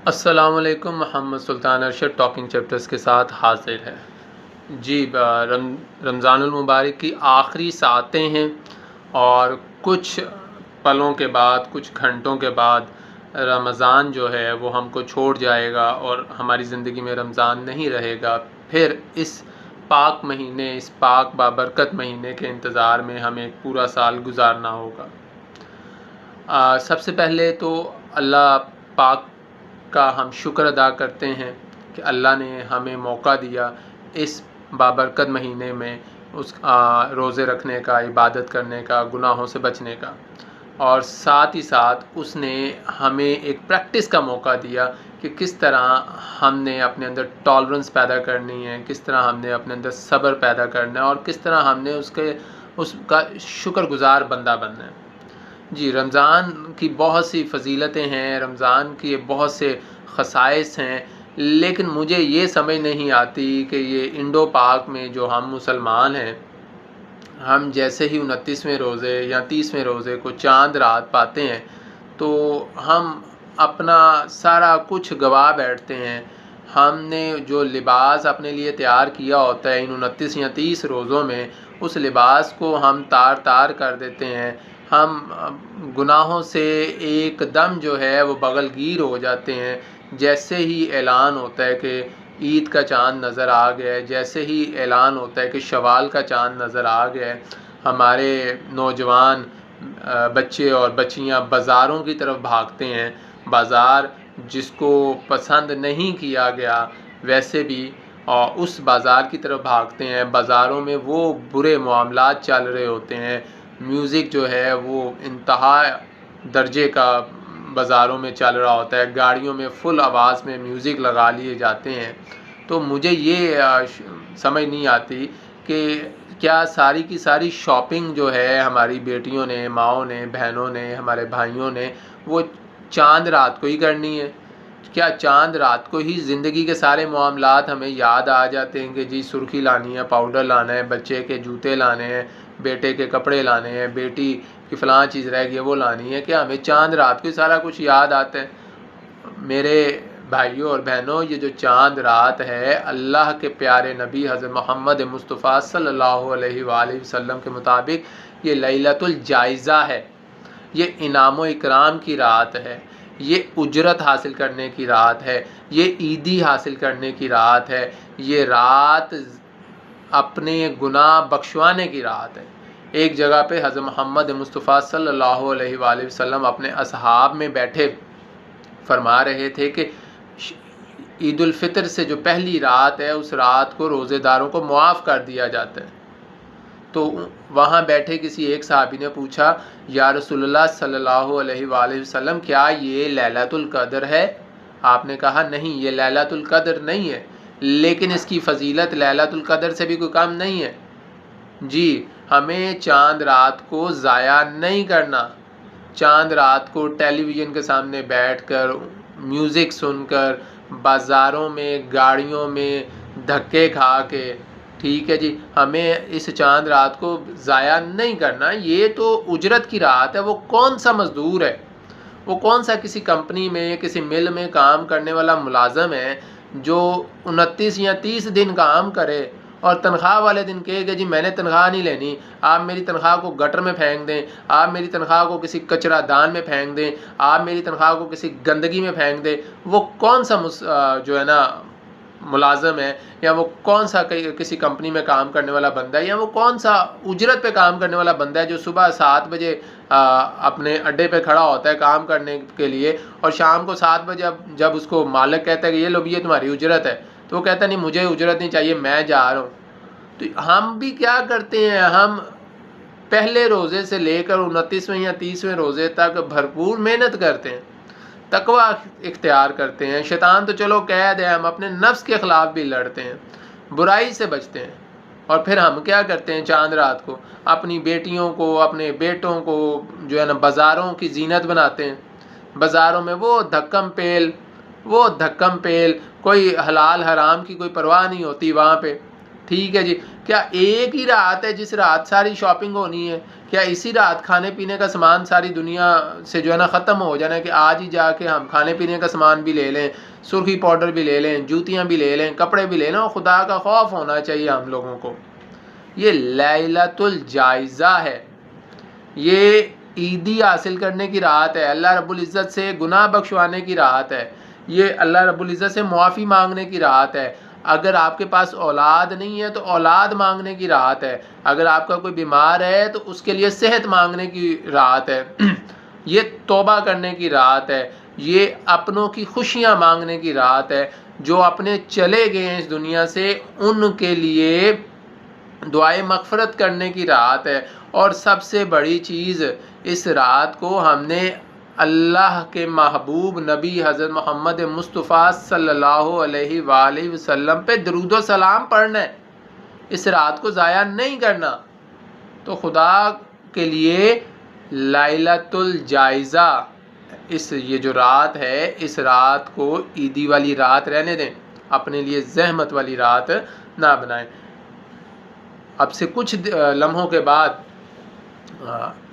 अस्सलामुअलैकुम। मोहम्मद सुल्तान Arshad talking chapters के साथ हाजिर है। जी, रमज़ानुल मुबारक की आखिरी सातें हैं और कुछ पलों के बाद, कुछ घंटों के बाद रमज़ान जो है वो हमको छोड़ जाएगा और हमारी ज़िंदगी में रमज़ान नहीं रहेगा। फिर इस पाक महीने, इस पाक बाबरकत महीने के इंतज़ार में हमें एक पूरा साल गुजारना होगा। सबसे पहले तो अल्लाह पाक का हम शुक्र अदा करते हैं कि अल्लाह ने हमें मौका दिया इस बाबरकत महीने में रोज़े रखने का, इबादत करने का, गुनाहों से बचने का, और साथ ही साथ उसने हमें एक प्रैक्टिस का मौका दिया कि किस तरह हमने अपने अंदर टॉलरेंस पैदा करनी है, किस तरह हमने अपने अंदर सब्र पैदा करना है और किस तरह हमने उसका शुक्रगुज़ार बंदा बनना है। जी, रमज़ान की बहुत सी फ़जीलतें हैं, रमज़ान के बहुत से ख़साइस हैं, लेकिन मुझे ये समझ नहीं आती कि ये इंडो पाक में जो हम मुसलमान हैं, हम जैसे ही 29वें रोज़े या 30वें रोज़े को चाँद रात पाते हैं तो हम अपना सारा कुछ गवा बैठते हैं। हमने जो लिबास अपने लिए तैयार किया होता है इन 29 या 30 रोज़ों में, उस लिबास को हम तार-तार कर देते हैं। हम गुनाहों से एकदम जो है वो बगलगीर हो जाते हैं। जैसे ही ऐलान होता है कि ईद का चाँद नज़र आ गया है, जैसे ही ऐलान होता है कि शवाल का चाँद नज़र आ गया है, हमारे नौजवान बच्चे और बच्चियां बाज़ारों की तरफ भागते हैं। बाज़ार जिसको पसंद नहीं किया गया वैसे भी और उस बाज़ार की तरफ भागते हैं। बाज़ारों में वो बुरे मामलात चल रहे होते हैं, म्यूज़िक जो है वो इंतहा दर्जे का बाज़ारों में चल रहा होता है, गाड़ियों में फुल आवाज़ में म्यूज़िक लगा लिए जाते हैं। तो मुझे ये समझ नहीं आती कि क्या सारी की सारी शॉपिंग जो है हमारी बेटियों ने, माँओं ने, बहनों ने, हमारे भाइयों ने, वो चाँद रात को ही करनी है? क्या चाँद रात को ही ज़िंदगी के सारे मामलात हमें याद आ जाते हैं कि जी सुर्खी लानी है, पाउडर लाना है, बच्चे के जूते लाने हैं, बेटे के कपड़े लाने हैं, बेटी की फ़लाँ चीज़ रह गई वो लानी है? क्या हमें चाँद रात को ही सारा कुछ याद आता है? मेरे भाइयों और बहनों, ये जो चाँद रात है, अल्लाह के प्यारे नबी हज़रत मोहम्मद मुस्तफ़ा सल्लल्लाहु अलैहि वसल्लम के मुताबिक ये लैलतुल जायज़ा है, ये इनाम व इकराम की रात है, ये उजरत हासिल करने की रात है, ये ईदी हासिल करने की रात है, ये रात अपने गुनाह बख्शवाने की रात है। एक जगह पे हज़रत मोहम्मद मुस्तफ़ा सल्लल्लाहु अलैहि वसल्लम अपने असहाब में बैठे फरमा रहे थे कि ईद उल फितर से जो पहली रात है उस रात को रोज़ेदारों को मुआफ़ कर दिया जाता है। तो वहाँ बैठे किसी एक सहाबी ने पूछा, या रसूलुल्लाह सल्लल्लाहु अलैहि वसल्लम, क्या ये लैलतुल क़द्र है? आपने कहा नहीं, ये लैलतुल क़द्र नहीं है, लेकिन इसकी फ़जीलत लैलतुल क़द्र से भी कोई कम नहीं है। जी, हमें चाँद रात को ज़ाया नहीं करना। चाँद रात को टेलीविज़न के सामने बैठकर, म्यूज़िक सुनकर, बाज़ारों में, गाड़ियों में धक्के खा के, ठीक है जी, हमें इस चाँद रात को ज़ाया नहीं करना। ये तो उजरत की रात है। वो कौन सा मज़दूर है, वो कौन सा किसी कंपनी में, किसी मिल में काम करने वाला मुलाज़म है जो 29 या 30 दिन काम करे और तनख्वाह वाले दिन कहेगा जी मैंने तनख्वाह नहीं लेनी, आप मेरी तनख्वाह को गटर में फेंक दें, आप मेरी तनख्वाह को किसी कचरा दान में फेंक दें, आप मेरी तनख्वाह को किसी गंदगी में फेंक दें। वो कौन सा जो है ना मुलाज़म है, या वो कौन सा किसी कंपनी में काम करने वाला बंदा है, या वो कौन सा उजरत पे काम करने वाला बंदा है जो सुबह 7 बजे अपने अड्डे पे खड़ा होता है काम करने के लिए और शाम को 7 बजे जब उसको मालिक कहता है कि ये लो भी ये तुम्हारी उजरत है, तो वो कहता नहीं मुझे उजरत नहीं चाहिए, मैं जा रहा हूँ। तो हम भी क्या करते हैं, हम पहले रोज़े से लेकर 29वें या 30वें रोज़े तक भरपूर मेहनत करते हैं, तकवा इख्तियार करते हैं। शैतान तो चलो कैद है, हम अपने नफ्स के ख़िलाफ़ भी लड़ते हैं, बुराई से बचते हैं, और फिर हम क्या करते हैं, चाँद रात को अपनी बेटियों को, अपने बेटों को जो है ना बाज़ारों की जीनत बनाते हैं। बाज़ारों में वो धक्कम पेल, कोई हलाल हराम की कोई परवाह नहीं होती वहाँ पे। ठीक है जी, क्या एक ही रात है जिस रात सारी शॉपिंग होनी है? क्या इसी रात खाने पीने का सामान सारी दुनिया से जो है ना ख़त्म हो जाना है कि आज ही जाके हम खाने पीने का सामान भी ले लें, सुर्खी पाउडर भी ले लें, जूतियाँ भी ले लें, कपड़े भी ले लें? और खुदा का खौफ होना चाहिए हम लोगों को। ये लैलतुल जायज़ा है, ये ईदी हासिल करने की रात है, अल्लाह रब्बुल इज़्ज़त से गुनाह बख्शवाने की रात है, ये अल्लाह रब्बुल इज़्ज़त से मुआफ़ी मांगने की रात है। अगर आपके पास औलाद नहीं है तो औलाद मांगने की रात है, अगर आपका कोई बीमार है तो उसके लिए सेहत मांगने की रात है ये तौबा करने की रात है, ये अपनों की खुशियाँ मांगने की रात है। जो अपने चले गए हैं इस दुनिया से उनके लिए दुआए मग़फ़िरत करने की रात है। और सबसे बड़ी चीज़, इस रात को हमने अल्लाह के महबूब नबी हज़रत मोहम्मद मुस्तफ़ा सल्लल्लाहु अलैहि वालैहि वसल्लम पे दरूद व सलाम पढ़ना है, इस रात को ज़ाया नहीं करना। तो खुदा के लिए लैलतुल जायज़ा, ये जो रात है, इस रात को ईदी वाली रात रहने दें, अपने लिए ज़हमत वाली रात ना बनाएं। अब से कुछ लम्हों के बाद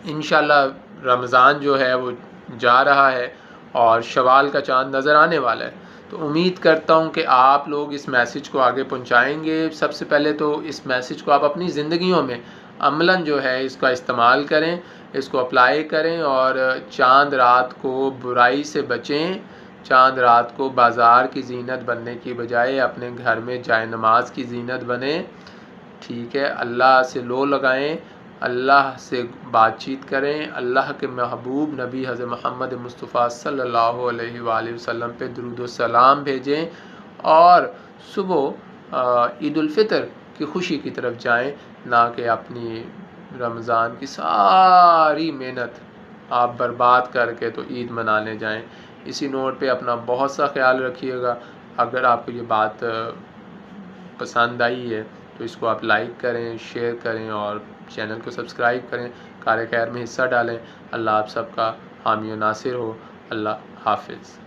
इंशाल्लाह रमज़ान जो है वो जा रहा है और शवाल का चाँद नज़र आने वाला है। तो उम्मीद करता हूँ कि आप लोग इस मैसेज को आगे पहुँचाएँगे। सबसे पहले तो इस मैसेज को आप अपनी ज़िंदगियों में अमलन जो है इसका इस्तेमाल करें, इसको अप्लाई करें और चाँद रात को बुराई से बचें। चाँद रात को बाज़ार की ज़ीनत बनने की बजाय अपने घर में जाए नमाज की ज़ीनत बने। ठीक है, अल्लाह से लो लगाएं, अल्लाह से बातचीत करें, अल्लाह के महबूब नबी हज़रत मोहम्मद मुस्तफ़ा सल्लल्लाहु अलैहि वसल्लम पे दुरूद व सलाम भेजें और सुबह ईद उल फ़ितर की खुशी की तरफ जाएं, ना कि अपनी रमज़ान की सारी मेहनत आप बर्बाद करके तो ईद मनाने जाएं। इसी नोट पे अपना बहुत सा ख्याल रखिएगा। अगर आपको ये बात पसंद आई है तो इसको आप लाइक करें, शेयर करें और चैनल को सब्सक्राइब करें, कार खैर में हिस्सा डालें। अल्लाह आप सबका हामी व नासिर हो। अल्लाह हाफ़िज़।